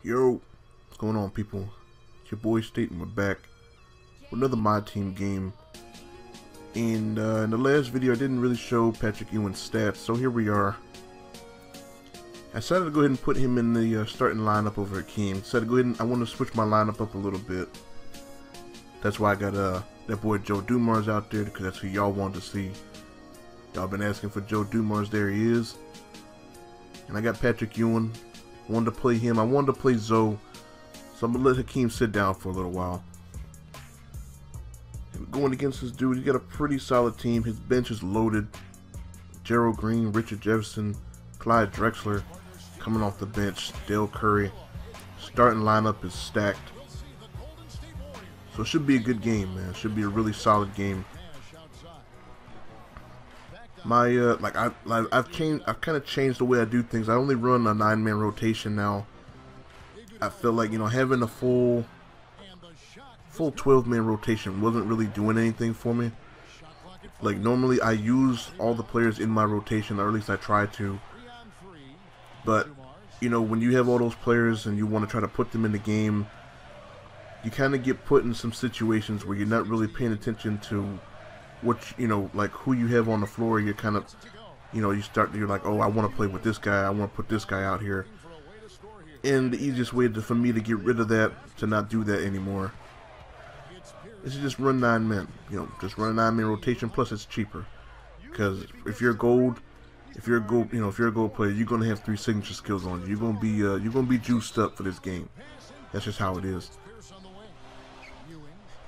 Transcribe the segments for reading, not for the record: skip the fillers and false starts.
Yo, what's going on, people? It's your boy State, and we're back with another MyTeam game. And in the last video, I didn't really show Patrick Ewing's stats, so here we are. I decided to go ahead and put him in the starting lineup over at King. Decided to go ahead and I want to switch my lineup up a little bit. That's why I got that boy Joe Dumars out there, because that's who y'all wanted to see. Y'all been asking for Joe Dumars. There he is. And I got Patrick Ewing. Wanted to play him. I wanted to play Zoe, so I'm gonna let Hakeem sit down for a little while. And going against this dude, he got a pretty solid team. His bench is loaded. Gerald Green, Richard Jefferson, Clyde Drexler coming off the bench, Dale Curry. Starting lineup is stacked. So it should be a good game, man. It should be a really solid game. My I've kind of changed the way I do things. I only run a 9-man rotation now. I feel like, you know, having a full 12-man rotation wasn't really doing anything for me. Like, normally I use all the players in my rotation, or at least I try to. But, you know, when you have all those players and you want to try to put them in the game, you kind of get put in some situations where you're not really paying attention to what, you know, like who you have on the floor. You're kind of, you know, you're like, oh, I want to play with this guy, I want to put this guy out here. And the easiest way for me to get rid of that, to not do that anymore, is to just run 9 men. You know, just run a 9-man rotation. Plus, it's cheaper, because if you're gold, if you're a gold player, you're gonna have 3 signature skills on you. You're gonna be juiced up for this game. That's just how it is.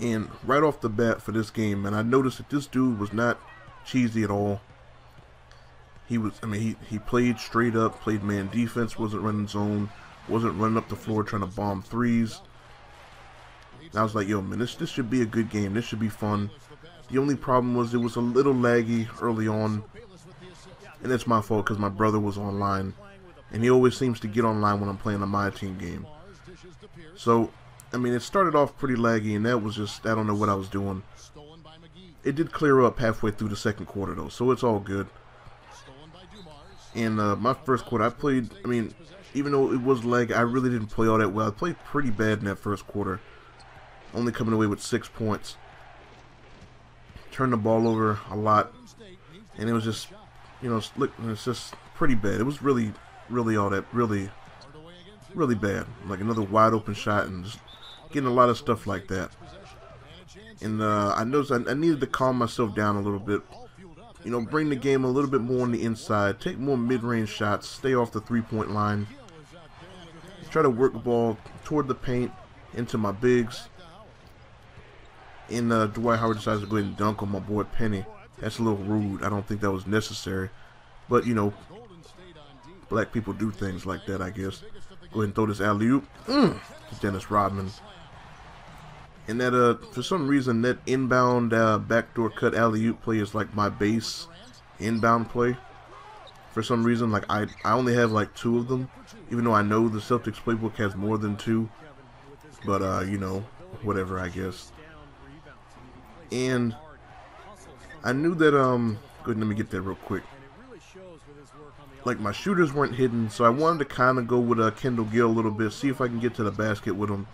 And right off the bat for this game, man, I noticed that this dude was not cheesy at all. He was, I mean, he played straight up, played man defense, wasn't running zone, wasn't running up the floor trying to bomb threes. And I was like, yo, man, this should be a good game. This should be fun. The only problem was it was a little laggy early on. And that's my fault, because my brother was online. And he always seems to get online when I'm playing a MyTeam game. So, I mean, it started off pretty laggy, and that was just, I don't know what I was doing. It did clear up halfway through the second quarter, though, so it's all good. And my first quarter, I played, I mean, even though it was laggy, I really didn't play all that well. I played pretty bad in that first quarter, only coming away with 6 points. Turned the ball over a lot, and it was just, you know, it's just pretty bad. It was really bad. Like another wide open shot and just getting a lot of stuff like that. And I noticed I needed to calm myself down a little bit. You know, bring the game a little bit more on the inside. Take more mid-range shots. Stay off the 3-point line. Try to work the ball toward the paint into my bigs. And Dwight Howard decides to go ahead and dunk on my boy Penny. That's a little rude. I don't think that was necessary. But, you know, black people do things like that, I guess. Go ahead and throw this alley-oop to Dennis Rodman. And that, for some reason, that inbound backdoor cut alley-oop play is like my base inbound play. For some reason, like I only have like 2 of them, even though I know the Celtics playbook has more than 2. But you know, whatever, I guess. And I knew that go ahead, let me get that real quick. Like, my shooters weren't hidden, so I wanted to kind of go with Kendall Gill a little bit, see if I can get to the basket with him.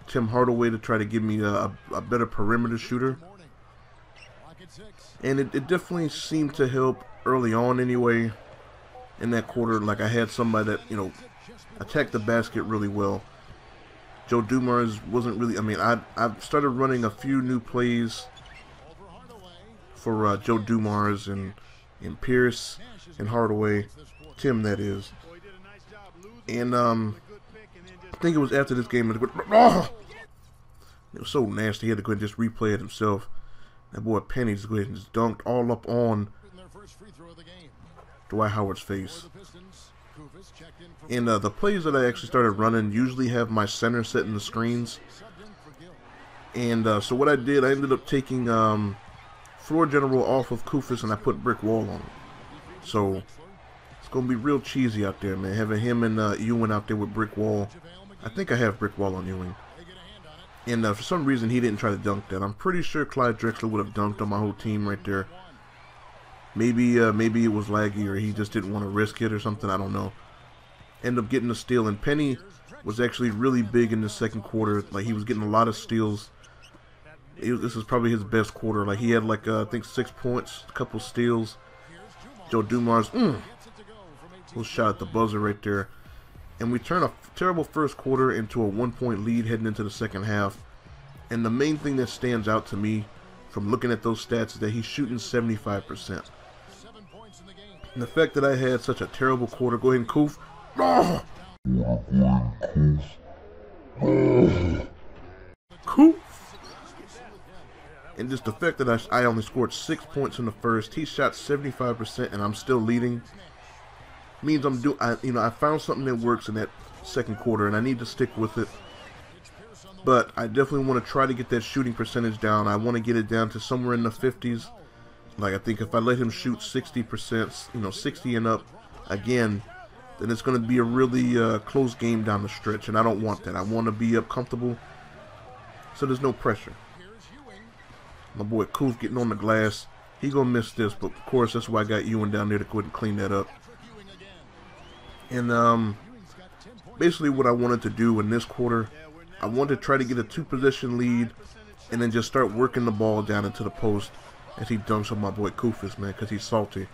Tim Hardaway to try to give me a better perimeter shooter. And it definitely seemed to help early on anyway. In that quarter, like, I had somebody that, you know, attacked the basket really well. Joe Dumars wasn't really, I mean, I've started running a few new plays for Joe Dumars and Pierce and Hardaway. Tim, that is. And I think it was after this game. It was so nasty. He had to go ahead and just replay it himself. That boy Penny just go ahead and just dunked all up on Dwight Howard's face. And the plays that I actually started running usually have my center set in the screens. And so what I did, I ended up taking floor general off of Kufis, and I put brick wall on him. So it's gonna be real cheesy out there, man. Having him and Ewing out there with brick wall. I think I have brick wall on Ewing. And for some reason he didn't try to dunk that. I'm pretty sure Clyde Drexler would have dunked on my whole team right there. Maybe it was laggy, or he just didn't want to risk it or something. I don't know. End up getting a steal, and Penny was actually really big in the second quarter. Like, he was getting a lot of steals. This is probably his best quarter. Like, he had like I think 6 points, a couple steals. Joe Dumars, little shot at the buzzer right there. And we turn a terrible first quarter into a 1-point lead heading into the second half. And the main thing that stands out to me from looking at those stats is that he's shooting 75%. And the fact that I had such a terrible quarter, go ahead and Koof. Koof. And just the fact that I only scored 6 points in the first, he shot 75%, and I'm still leading. Means I found something that works in that second quarter, and I need to stick with it. But I definitely want to try to get that shooting percentage down. I want to get it down to somewhere in the 50s. Like, I think if I let him shoot 60%, 60 and up again, then it's going to be a really close game down the stretch, and I don't want that. I want to be up comfortable, so there's no pressure. My boy Koof getting on the glass. He gonna miss this, but of course that's why I got Ewan down there to go ahead and clean that up. And basically what I wanted to do in this quarter, I wanted to try to get a 2-possession lead and then just start working the ball down into the post as he dunks on my boy Koofus, man, because he's salty.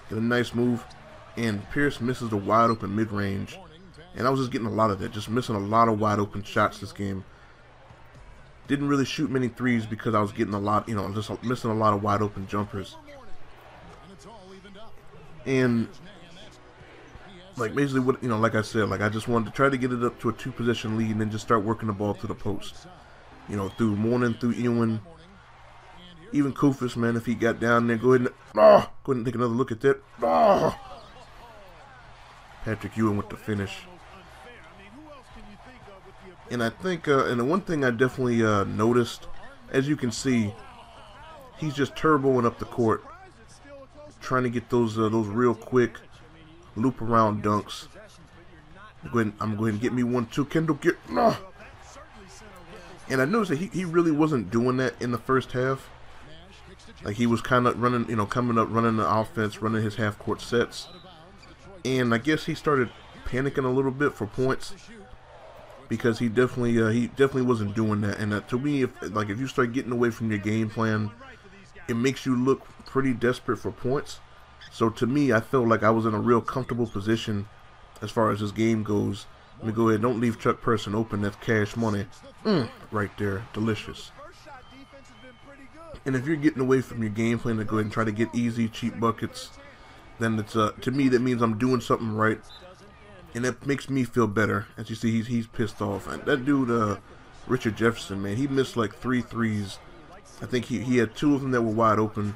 Get a nice move, and Pierce misses the wide open mid-range. And I was just getting a lot of that, just missing a lot of wide open shots this game. Didn't really shoot many threes because I was getting a lot, just missing a lot of wide open jumpers. And like basically what, like I said, like I just wanted to try to get it up to a 2-possession lead and then just start working the ball to the post. Through Morning, through Ewan, even Koofus, man, if he got down there, go ahead and take another look at that. Patrick Ewing with the finish. And I think, and the one thing I definitely noticed, as you can see, he's just turboing up the court, trying to get those real quick loop around dunks. I'm going to get me 1-2. Kendall, get. And I noticed that he really wasn't doing that in the first half. Like, he was kind of running, coming up, running the offense, running his half-court sets. And I guess he started panicking a little bit for points, because he definitely wasn't doing that. And to me, if you start getting away from your game plan, it makes you look pretty desperate for points. So to me, I felt like I was in a real comfortable position as far as this game goes. Let me go ahead. Don't leave Chuck Person open. That's cash money. Right there. Delicious. And if you're getting away from your game plan to go ahead and try to get easy, cheap buckets, then it's to me that means I'm doing something right. And that makes me feel better. As you see, he's pissed off. And that dude, Richard Jefferson, man, he missed like 3 threes. I think he had 2 of them that were wide open,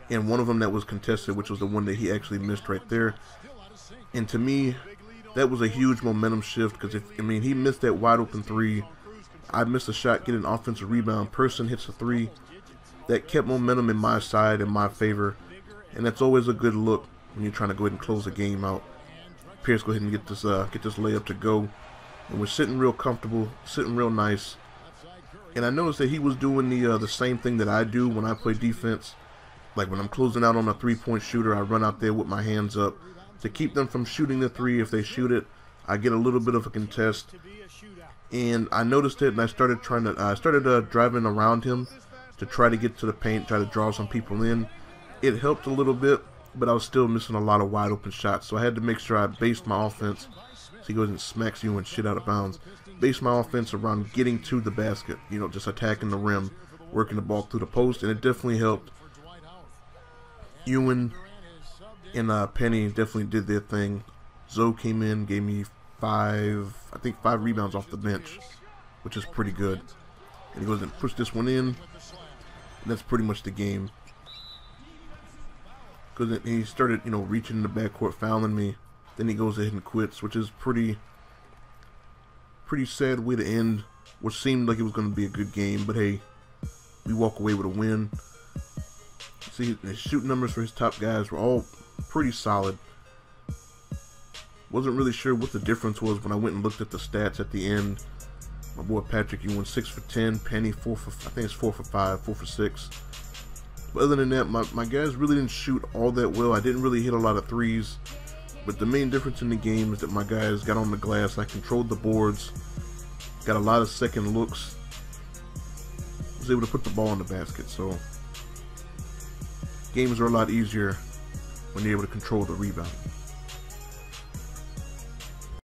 and 1 of them that was contested, which was the one that he actually missed right there. And to me, that was a huge momentum shift, because he missed that wide open 3. I missed a shot, get an offensive rebound. Person hits a 3. That kept momentum in my side, in my favor, and that's always a good look when you're trying to go ahead and close the game out. Pierce, go ahead and get this layup to go, and we're sitting real comfortable, sitting real nice. And I noticed that he was doing the same thing that I do when I play defense. Like when I'm closing out on a 3-point shooter, I run out there with my hands up to keep them from shooting the 3. If they shoot it, I get a little bit of a contest. And I noticed it, and I started driving around him to try to get to the paint, try to draw some people in. It helped a little bit, but I was still missing a lot of wide open shots. So I had to make sure I based my offense. So he goes and smacks you and shit out of bounds. Base my offense around getting to the basket, just attacking the rim, working the ball through the post, and it definitely helped. Ewan and Penny definitely did their thing. Zoe came in, gave me 5 rebounds off the bench, which is pretty good. And he goes and push this one in, and that's pretty much the game. Because he started, reaching in the backcourt, fouling me. Then he goes ahead and quits, which is pretty sad way to end what seemed like it was going to be a good game. But hey, we walk away with a win. See, his shooting numbers for his top guys were all pretty solid. Wasn't really sure what the difference was when I went and looked at the stats at the end. My boy Patrick, you went 6 for 10. Penny 4 for, I think it's 4 for 5, 4 for 6. But other than that, my guys really didn't shoot all that well. I didn't really hit a lot of threes. But the main difference in the game is that my guys got on the glass. I controlled the boards, got a lot of second looks, was able to put the ball in the basket. So games are a lot easier when you're able to control the rebound.